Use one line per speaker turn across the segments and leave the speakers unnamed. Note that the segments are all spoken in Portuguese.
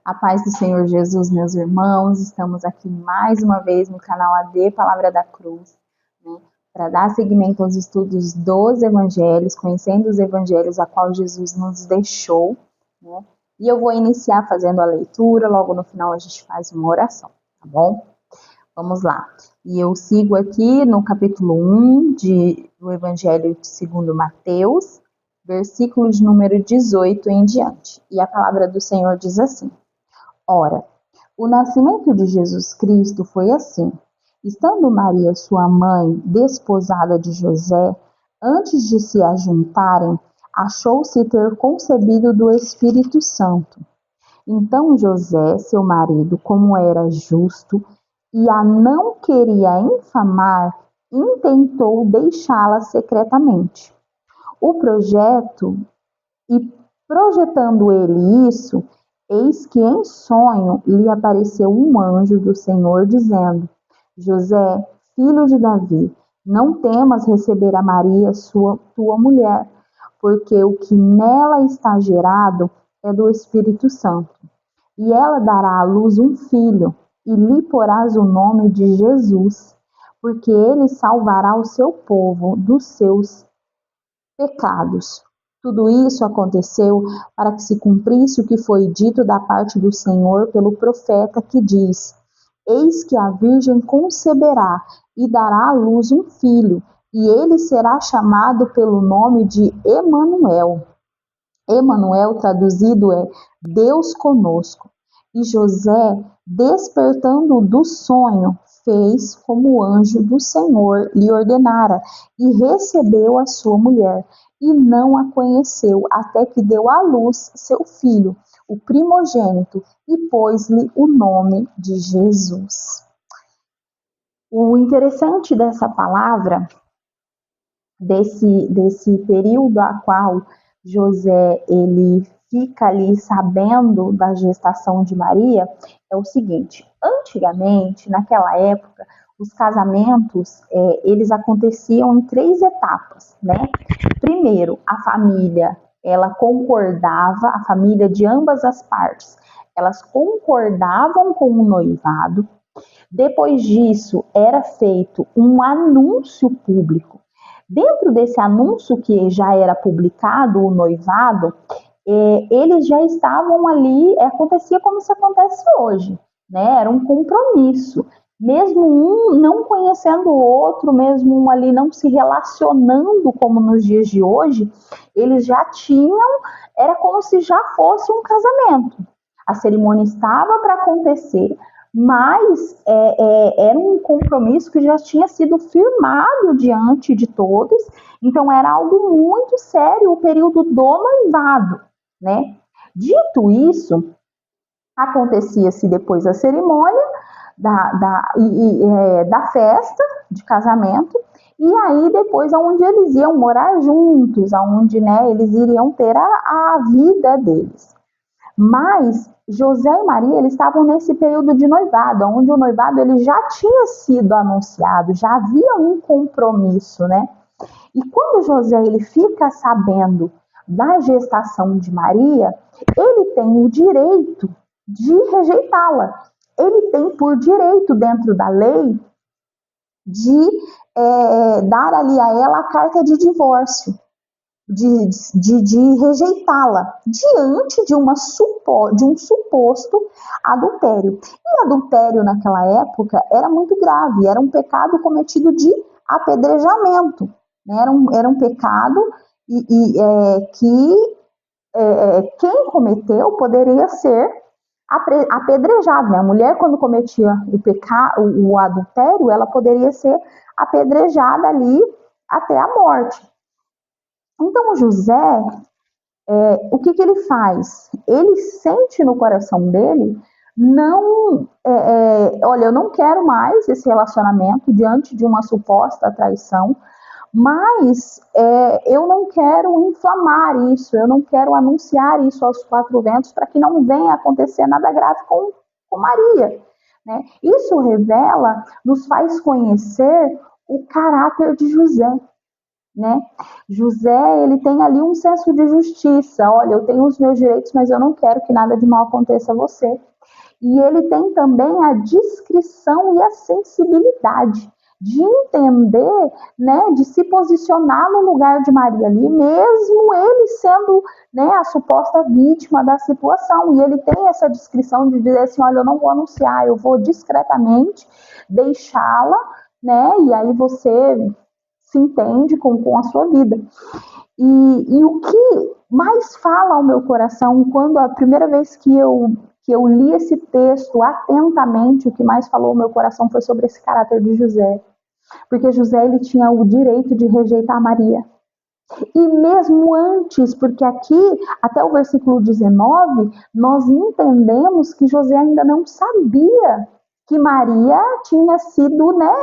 A paz do Senhor Jesus, meus irmãos, estamos aqui mais uma vez no canal AD Palavra da Cruz, né, para dar seguimento aos estudos dos evangelhos, conhecendo os evangelhos a qual Jesus nos deixou, né, e eu vou iniciar fazendo a leitura, logo no final a gente faz uma oração, tá bom? Vamos lá. E eu sigo aqui no capítulo 1 do Evangelho segundo Mateus, versículo de número 18 em diante. E a palavra do Senhor diz assim: Ora, o nascimento de Jesus Cristo foi assim. Estando Maria, sua mãe, desposada de José, antes de se ajuntarem, achou-se ter concebido do Espírito Santo. Então José, seu marido, como era justo e a não queria infamar, intentou deixá-la secretamente. O projeto, e projetando ele isso, eis que em sonho lhe apareceu um anjo do Senhor, dizendo: José, filho de Davi, não temas receber a Maria, tua mulher, porque o que nela está gerado é do Espírito Santo. E ela dará à luz um filho, e lhe porás o nome de Jesus, porque ele salvará o seu povo dos seus pecados. Tudo isso aconteceu para que se cumprisse o que foi dito da parte do Senhor pelo profeta, que diz: Eis que a Virgem conceberá e dará à luz um filho, e ele será chamado pelo nome de Emanuel. Emanuel traduzido é Deus conosco. E José, despertando do sonho, fez como o anjo do Senhor lhe ordenara, e recebeu a sua mulher, e não a conheceu, até que deu à luz seu filho, o primogênito, e pôs-lhe o nome de Jesus. O interessante dessa palavra, desse período a qual José ele fica ali sabendo da gestação de Maria, é o seguinte: antigamente, naquela época, os casamentos eles aconteciam em 3 etapas, né? Primeiro, a família ela concordava, a família de ambas as partes, elas concordavam com o noivado. Depois disso, era feito um anúncio público. Dentro desse anúncio que já era publicado, o noivado, eles já estavam ali, acontecia como se acontece hoje, né? Era um compromisso. Mesmo um não conhecendo o outro, mesmo um ali não se relacionando como nos dias de hoje, eles já tinham, era como se já fosse um casamento. A cerimônia estava para acontecer, mas era um compromisso que já tinha sido firmado diante de todos, então era algo muito sério o período do noivado, né? Dito isso, acontecia-se depois a cerimônia da festa de casamento, e aí depois aonde eles iam morar juntos, aonde, né, eles iriam ter a vida deles. Mas José e Maria, eles estavam nesse período de noivado, onde o noivado ele já tinha sido anunciado, já havia um compromisso, né? E quando José ele fica sabendo da gestação de Maria, ele tem o direito de rejeitá-la. Ele tem por direito, dentro da lei, de dar ali a ela a carta de divórcio, de rejeitá-la diante de um suposto adultério. E adultério naquela época era muito grave, era um pecado cometido de apedrejamento, né? Era um pecado que quem cometeu poderia ser apedrejado, né? A mulher, quando cometia o adultério, ela poderia ser apedrejada ali até a morte. Então, o José, o que ele faz? Ele sente no coração dele, olha, eu não quero mais esse relacionamento diante de uma suposta traição, mas eu não quero inflamar isso, eu não quero anunciar isso aos 4 ventos para que não venha acontecer nada grave com Maria, né? Isso revela, nos faz conhecer o caráter de José. né? José, ele tem ali um senso de justiça. Olha, eu tenho os meus direitos, mas eu não quero que nada de mal aconteça a você. E ele tem também a discrição e a sensibilidade de entender, né, de se posicionar no lugar de Maria ali, mesmo ele sendo, né, a suposta vítima da situação. E ele tem essa discrição de dizer assim, olha, eu não vou anunciar, eu vou discretamente deixá-la, né, e aí você se entende com a sua vida. E o que mais fala ao meu coração, quando a primeira vez que eu li esse texto atentamente, o que mais falou ao meu coração foi sobre esse caráter de José. Porque José, ele tinha o direito de rejeitar Maria. E mesmo antes, porque aqui, até o versículo 19, nós entendemos que José ainda não sabia que Maria tinha sido, né,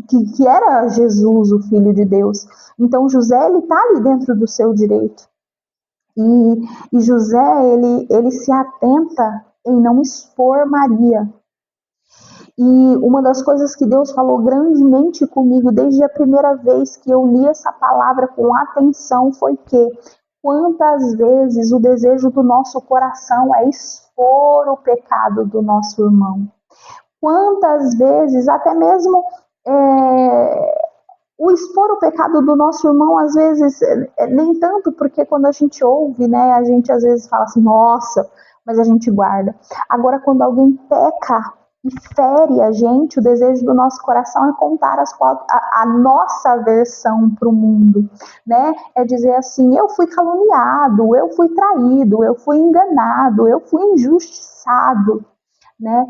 que era Jesus, o Filho de Deus. Então José, ele está ali dentro do seu direito. E José, ele se atenta em não expor Maria. E uma das coisas que Deus falou grandemente comigo desde a primeira vez que eu li essa palavra com atenção foi que quantas vezes o desejo do nosso coração é expor o pecado do nosso irmão. Quantas vezes, até mesmo o expor o pecado do nosso irmão, às vezes, nem tanto, porque quando a gente ouve, né, a gente às vezes fala assim, nossa, mas a gente guarda. Agora, quando alguém peca e fere a gente, o desejo do nosso coração é contar a nossa versão para o mundo, né? É dizer assim, eu fui caluniado, eu fui traído, eu fui enganado, eu fui injustiçado, né?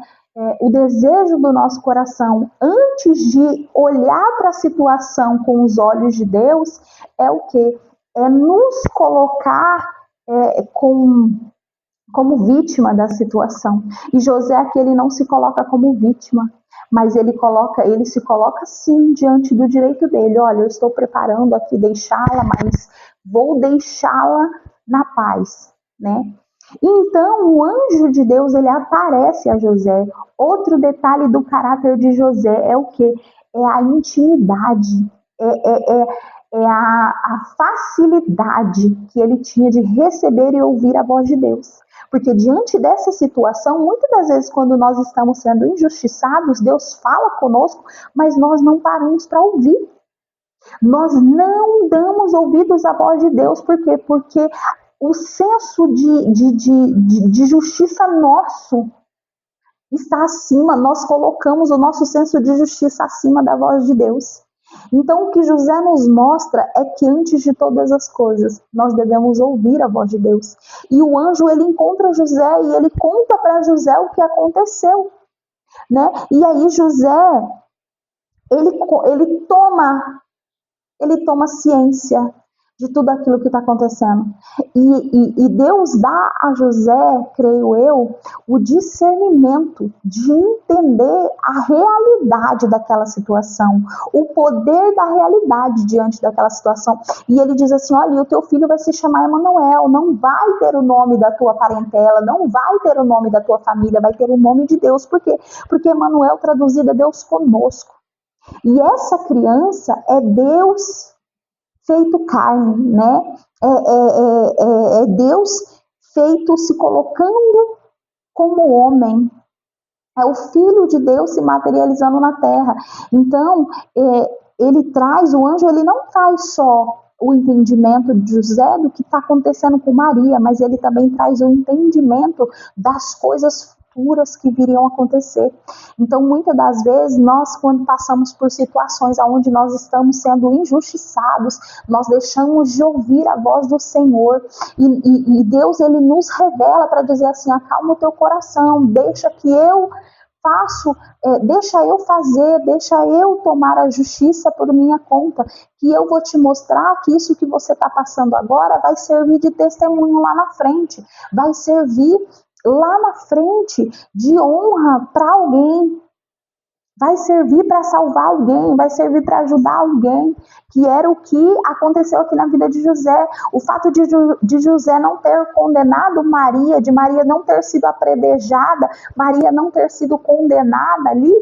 O desejo do nosso coração, antes de olhar para a situação com os olhos de Deus, é o quê? É nos colocar como vítima da situação. E José aqui, ele não se coloca como vítima, mas ele se coloca sim diante do direito dele. Olha, eu estou preparando aqui deixá-la, mas vou deixá-la na paz, né? Então, o anjo de Deus, ele aparece a José. Outro detalhe do caráter de José é o quê? É a intimidade, é a facilidade que ele tinha de receber e ouvir a voz de Deus. Porque diante dessa situação, muitas das vezes quando nós estamos sendo injustiçados, Deus fala conosco, mas nós não paramos para ouvir. Nós não damos ouvidos à voz de Deus, por quê? Porque o senso de justiça nosso está acima, nós colocamos o nosso senso de justiça acima da voz de Deus. Então, o que José nos mostra é que antes de todas as coisas, nós devemos ouvir a voz de Deus. E o anjo, ele encontra José e ele conta para José o que aconteceu, né? E aí José, ele toma ciência de tudo aquilo que está acontecendo. E Deus dá a José, creio eu, o discernimento de entender a realidade daquela situação, o poder da realidade diante daquela situação. E ele diz assim, olha, o teu filho vai se chamar Emanuel, não vai ter o nome da tua parentela, não vai ter o nome da tua família, vai ter o nome de Deus. Por quê? Porque Emanuel traduzido é Deus conosco. E essa criança é Deus feito carne, né? É Deus feito se colocando como homem. É o Filho de Deus se materializando na terra. Então, o anjo, ele não traz só o entendimento de José do que está acontecendo com Maria, mas ele também traz o entendimento das coisas futuras que viriam acontecer. Então, muitas das vezes, nós, quando passamos por situações onde nós estamos sendo injustiçados, nós deixamos de ouvir a voz do Senhor, e Deus, ele nos revela para dizer assim, acalma o teu coração, deixa que eu deixa eu fazer, deixa eu tomar a justiça por minha conta, que eu vou te mostrar que isso que você está passando agora vai servir de testemunho lá na frente, vai servir lá na frente de honra para alguém, vai servir para salvar alguém, vai servir para ajudar alguém, que era o que aconteceu aqui na vida de José. O fato de José não ter condenado Maria, de Maria não ter sido apredejada, Maria não ter sido condenada ali,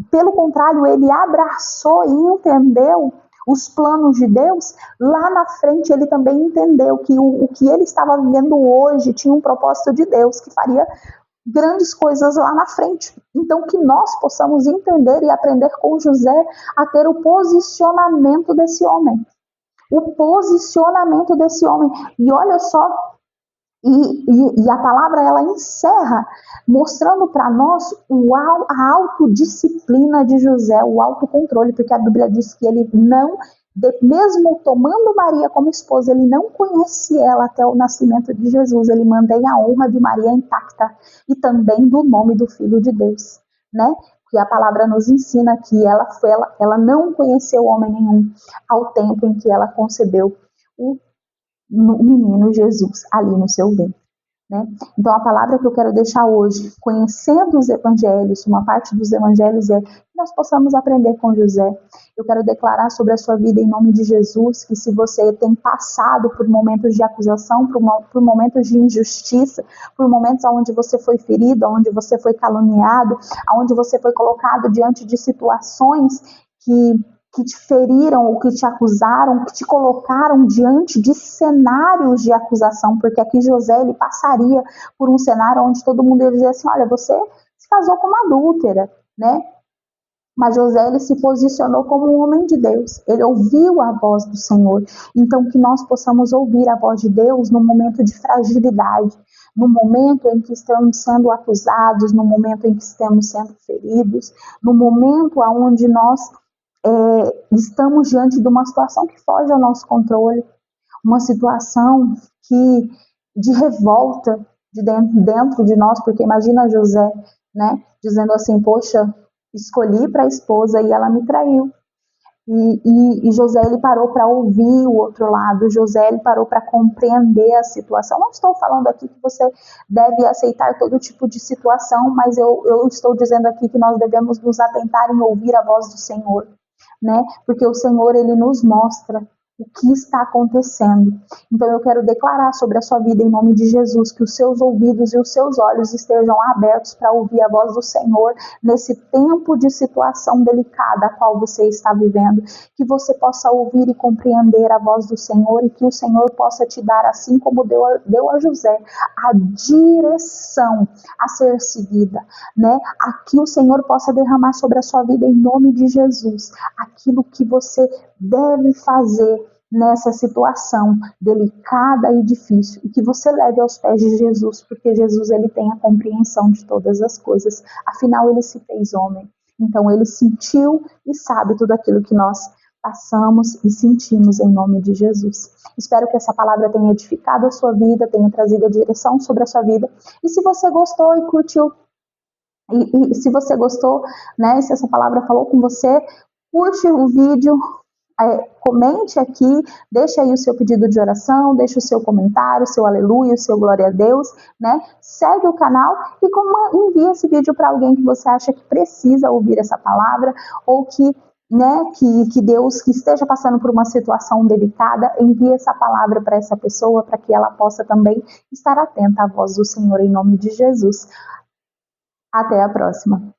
Pelo contrário, ele abraçou e entendeu os planos de Deus. Lá na frente ele também entendeu que o que ele estava vivendo hoje tinha um propósito de Deus, que faria grandes coisas lá na frente. Então, que nós possamos entender e aprender com José a ter o posicionamento desse homem. O posicionamento desse homem. E olha só, e a palavra ela encerra mostrando para nós a autodisciplina de José, o autocontrole, porque a Bíblia diz que ele não, mesmo tomando Maria como esposa, ele não conhece ela até o nascimento de Jesus, ele mantém a honra de Maria intacta e também do nome do Filho de Deus, né? Porque a palavra nos ensina que ela não conheceu homem nenhum ao tempo em que ela concebeu o menino Jesus ali no seu ventre, né? Então a palavra que eu quero deixar hoje, conhecendo os evangelhos, uma parte dos evangelhos é que nós possamos aprender com José. Eu quero declarar sobre a sua vida em nome de Jesus, que se você tem passado por momentos de acusação, por momentos de injustiça, por momentos onde você foi ferido, onde você foi caluniado, onde você foi colocado diante de situações que te feriram ou que te acusaram, que te colocaram diante de cenários de acusação, porque aqui José ele passaria por um cenário onde todo mundo ia dizer assim, olha, você se casou com uma adúltera, né? Mas José ele se posicionou como um homem de Deus, ele ouviu a voz do Senhor, então que nós possamos ouvir a voz de Deus no momento de fragilidade, no momento em que estamos sendo acusados, no momento em que estamos sendo feridos, no momento onde nós estamos diante de uma situação que foge ao nosso controle, uma situação de revolta dentro de nós, porque imagina José, né, dizendo assim, poxa, escolhi para a esposa e ela me traiu. E José ele parou para ouvir o outro lado, José ele parou para compreender a situação. Não estou falando aqui que você deve aceitar todo tipo de situação, mas eu estou dizendo aqui que nós devemos nos atentar em ouvir a voz do Senhor, né? Porque o Senhor ele nos mostra o que está acontecendo. Então eu quero declarar sobre a sua vida em nome de Jesus que os seus ouvidos e os seus olhos estejam abertos para ouvir a voz do Senhor nesse tempo de situação delicada a qual você está vivendo, que você possa ouvir e compreender a voz do Senhor e que o Senhor possa te dar, assim como deu a José, a direção a ser seguida, né? Aqui o Senhor possa derramar sobre a sua vida em nome de Jesus aquilo que você deve fazer nessa situação delicada e difícil, e que você leve aos pés de Jesus, porque Jesus ele tem a compreensão de todas as coisas, afinal ele se fez homem, então ele sentiu e sabe tudo aquilo que nós passamos e sentimos em nome de Jesus. Espero que essa palavra tenha edificado a sua vida, tenha trazido a direção sobre a sua vida, e se você gostou e curtiu, e se você gostou, né, se essa palavra falou com você, curte o vídeo, comente aqui, deixa aí o seu pedido de oração, deixa o seu comentário, o seu aleluia, o seu glória a Deus, né? Segue o canal e envia esse vídeo para alguém que você acha que precisa ouvir essa palavra ou que Deus, que esteja passando por uma situação delicada, envie essa palavra para essa pessoa, para que ela possa também estar atenta à voz do Senhor em nome de Jesus. Até a próxima.